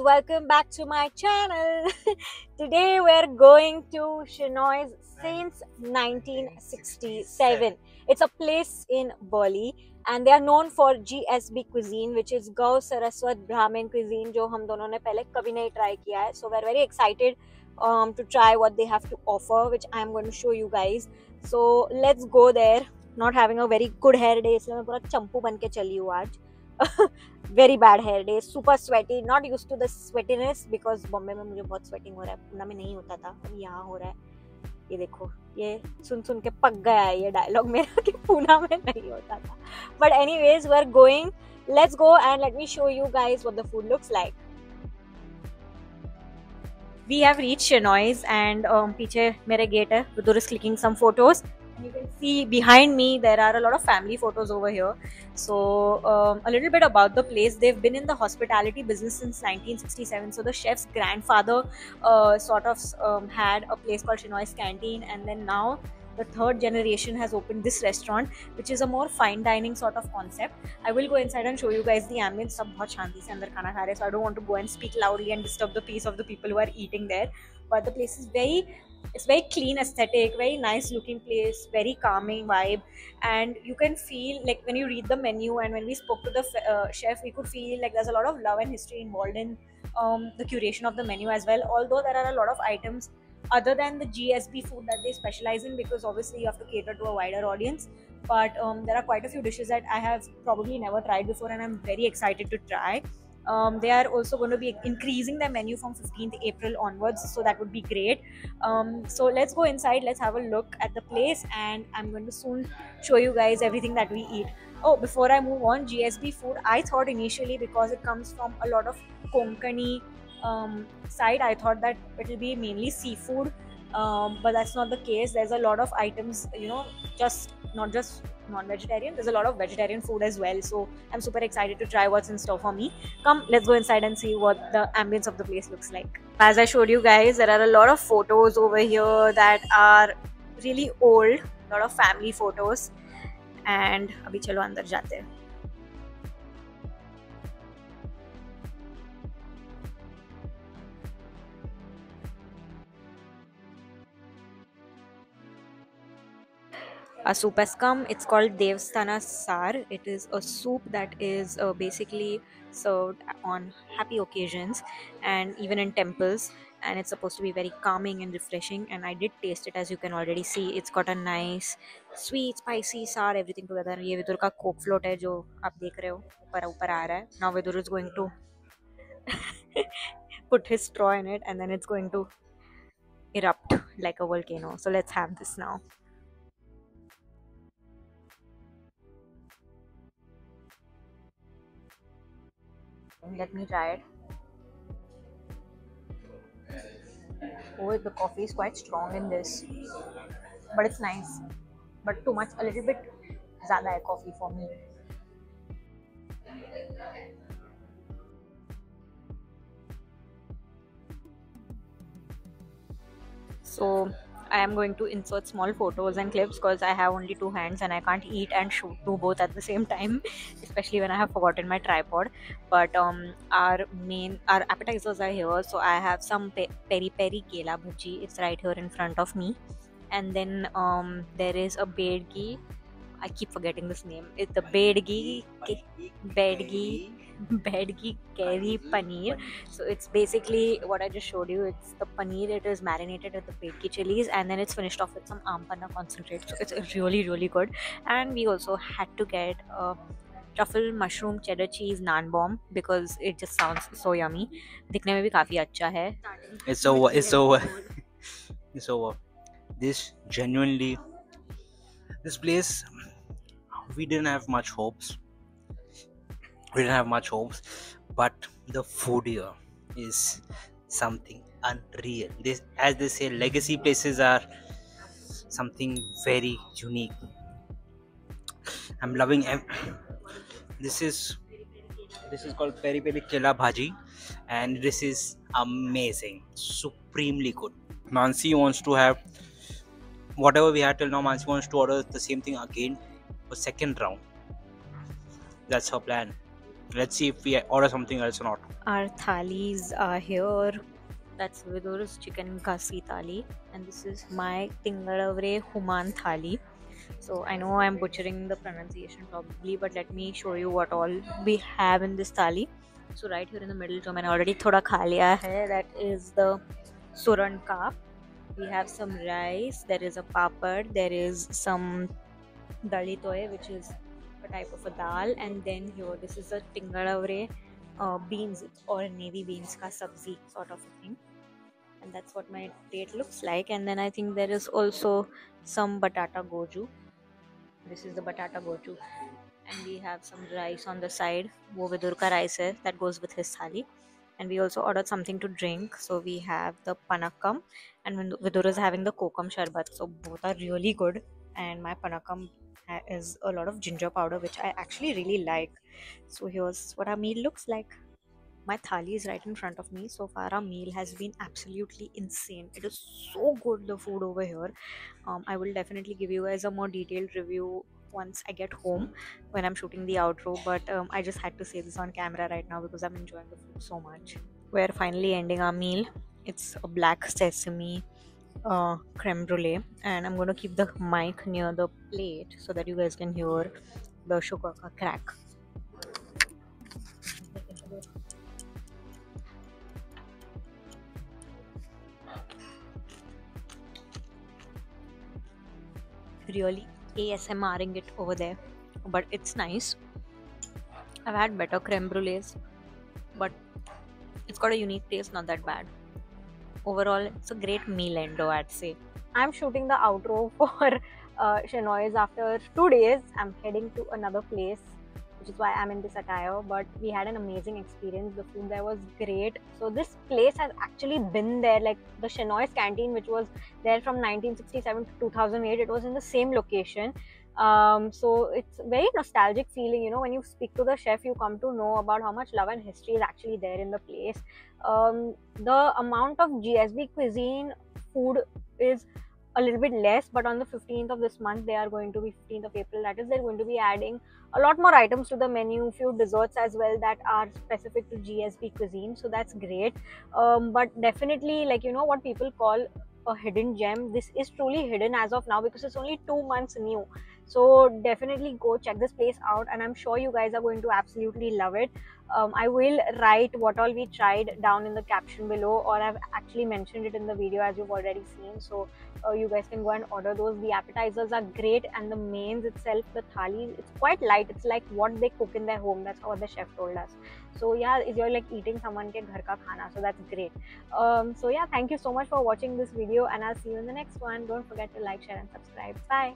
welcome back to my channel. Today we're going to Shinoi's since 1967. It's a place in Bali and they are known for GSB cuisine, which is Gau Saraswat Brahmin cuisine, जो हम दोनों ने पहले कभी नहीं try किया है. So we're very excited to try what they have to offer, which I'm going to show you guys. So let's go there. Not having a very good hair day, इसलिए मैं पूरा चंपू बन के चली हूँ आज. Very bad hair day, super sweaty, not used to the sweatiness because Bombay में मुझे बहुत sweating हो रहा है, पूना में नहीं होता था, अब यहाँ हो रहा है. ये देखो, ये सुन सुन के पक गया है ये डायलॉग मेरा कि पूना में नहीं होता था. But anyways, we're going. Let's go and let me show you guys what the food looks like. We have reached Shinoi's and पीछे मेरे gate है. Vidur is clicking some photos. And you can see behind me there are a lot of family photos over here. So a little bit about the place. They've been in the hospitality business since 1967. So the chef's grandfather sort of had a place called Shinoi's Canteen, and then now the third generation has opened this restaurant, which is a more fine dining sort of concept. I will go inside and show you guys the ambience. सब बहुत शांति से अंदर खाना खा रहे हैं, so I don't want to go and speak loudly and disturb the peace of the people who are eating there. But the place is it's very clean aesthetic, very nice looking place, very calming vibe, and you can feel like when you read the menu and when we spoke to the chef, we could feel like there's a lot of love and history involved in the curation of the menu as well. Although there are a lot of items other than the GSB food that they specialize in, because obviously you have to cater to a wider audience, but there are quite a few dishes that I have probably never tried before and I'm very excited to try. They are also going to be increasing their menu from 15th April onwards, so that would be great. So let's go inside, let's have a look at the place, and I'm going to soon show you guys everything that we eat. Oh, before I move on, GSB food, I thought initially because it comes from a lot of Konkani side, I thought that it will be mainly seafood, but that's not the case. There's a lot of items, you know, not just non-vegetarian, there's a lot of vegetarian food as well, so I'm super excited to try what's in store for me. Come, let's go inside and see what the ambience of the place looks like. As I showed you guys, there are a lot of photos over here that are really old, a lot of family photos, and abhi chalo andar jate hain. A soup has come. It's called Devsthana Sar. It is a soup that is basically served on happy occasions and even in temples, and it's supposed to be very calming and refreshing, and I did taste it. As you can already see, it's got a nice sweet, spicy, sour, everything together. ये विदुर का coke float है जो आप देख रहे हो ऊपर ऊपर आ रहा है. Now Vidur is going to put his straw in it and then it's going to erupt like a volcano. So let's have this now. Let me try it. Oh, the coffee is quite strong in this, but it's nice. But too much, a little bit ज़्यादा है coffee for me. So I am going to insert small photos and clips because I have only two hands and I can't eat and do both at the same time, especially when I have forgotten my tripod. But our appetizers are here. So I have some peri peri kela bhaji. It's right here in front of me, and then there is a bedgi. I keep forgetting this name. It's the bedgi curry paneer. So it's basically what I just showed you. It's the paneer. It is marinated with the bedgi chilies, and then it's finished off with some aampanna concentrate. So it's really, really good. And we also had to get a truffle mushroom cheddar cheese naan bomb because it just sounds so yummy. दिखने में भी काफी अच्छा है. It's over. This genuinely, this place, we didn't have much hopes, but the food here is something unreal. This, as they say, legacy places are something very unique. I'm loving this is called peri peri kela bhaji, and this is amazing, supremely good. Mansi wants to have whatever we had till now. Mansi wants to order the same thing again for second round. That's her plan. Let's see if we order something else or not. Our thalis are here. That's Vidur's chicken kasi thali, and this is my Tingalavre Human thali. So I know I'm butchering the pronunciation probably, but let me show you what all we have in this thali. So right here in the middle, जो मैंने already थोड़ा खा लिया है, that is the suran ka. We have some rice. There is a papad. There is some dalitoy, which is a type of a dal, and then here this is a tingalavre beans or navy beans ka sabzi sort of a thing, and that's what my plate looks like. And then I think there is also some batata goju. This is the batata goju, and we have some rice on the side. वो विदुर का rice है that goes with his thali. And we also ordered something to drink. So we have the panakam, and Vidur is having the kokum sharbat. So both are really good. And my panakam is a lot of ginger powder, which I actually really like. So here's what our meal looks like. My thali is right in front of me. So far, our meal has been absolutely insane. It is so good, the food over here. I will definitely give you guys a more detailed review once I get home when I'm shooting the outro. But I just had to say this on camera right now because I'm enjoying the food so much. We're finally ending our meal. It's a black sesame creme brulee, and I'm going to keep the mic near the plate so that you guys can hear the sugar ka crack. Really ASMRing it over there, but it's nice. I've had better creme brulees, but it's got a unique taste, not that bad. Overall, it's a great meal endo, I'd say. I'm shooting the outro for Shenoy's after 2 days. I'm heading to another place, which is why I'm in this attire. But we had an amazing experience. The food there was great. So this place has actually been there, like the Shenoy's canteen, which was there from 1967 to 2008. It was in the same location. So it's very nostalgic feeling, you know, when you speak to the chef, you come to know about how much love and history is actually there in the place. The amount of GSB cuisine food is a little bit less, but on the 15th of this month, they are going to be 15th of April, that is, they're going to be adding a lot more items to the menu, few desserts as well that are specific to GSB cuisine, so that's great. But definitely, like, you know, what people call a hidden gem, this is truly hidden as of now because it's only 2 months new. So definitely go check this place out, and I'm sure you guys are going to absolutely love it. I will write what all we tried down in the caption below, or I've actually mentioned it in the video as you've already seen. So you guys can go and order those. The appetizers are great, and the mains itself, the thali, it's quite light. It's like what they cook in their home. That's what the chef told us. So yeah, you're like eating someone ke ghar ka khana. So that's great. So yeah, thank you so much for watching this video, and I'll see you in the next one. Don't forget to like, share, and subscribe. Bye.